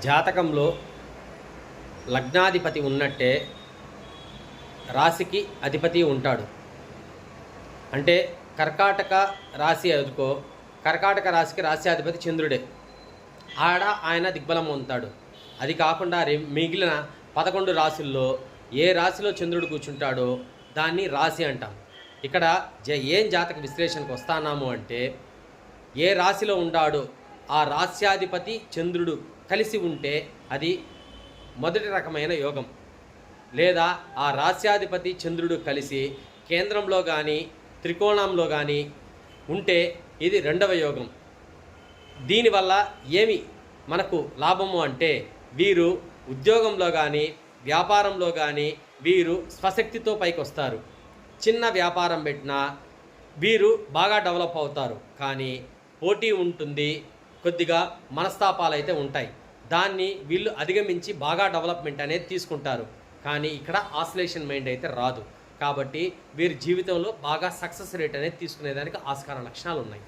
జాతకంలో లగ్నాధిపతి ఉన్నట్టే రాశికి అధిపతి ఉంటాడు. అంటే కర్కాటక రాశి ఎదుకో, కర్కాటక రాశికి రాశ్యాధిపతి చంద్రుడే. ఆయన దిగ్బలం ఉంటాడు. అది కాకుండా మిగిలిన 11 రాశుల్లో ఏ రాశిలో చంద్రుడు కూర్చుంటాడో దాన్ని రాశి అంటాం. ఇక్కడ ఏం జాతక విశ్లేషణకు వస్తున్నాము అంటే, ఏ రాశిలో ఉండాడో ఆ రాశ్యాధిపతి చంద్రుడు కలిసి ఉంటే అది మొదటి రకమైన యోగం. లేదా ఆ రాశ్యాధిపతి చంద్రుడు కలిసి కేంద్రంలో కానీ త్రికోణంలో కానీ ఉంటే ఇది రెండవ యోగం. దీనివల్ల ఏమి మనకు లాభము అంటే, వీరు ఉద్యోగంలో కానీ వ్యాపారంలో కానీ వీరు స్వశక్తితో పైకి వస్తారు. చిన్న వ్యాపారం పెట్టినా వీరు బాగా డెవలప్ అవుతారు. కానీ పోటీ ఉంటుంది, కొద్దిగా మనస్తాపాలు అయితే ఉంటాయి. దాన్ని వీళ్ళు అధిగమించి బాగా డెవలప్మెంట్ అనేది తీసుకుంటారు. కానీ ఇక్కడ ఆసిలేషన్ మైండ్ అయితే రాదు. కాబట్టి వీరి జీవితంలో బాగా సక్సెస్ రేట్ అనేది తీసుకునేదానికి ఆస్కార లక్షణాలు ఉన్నాయి.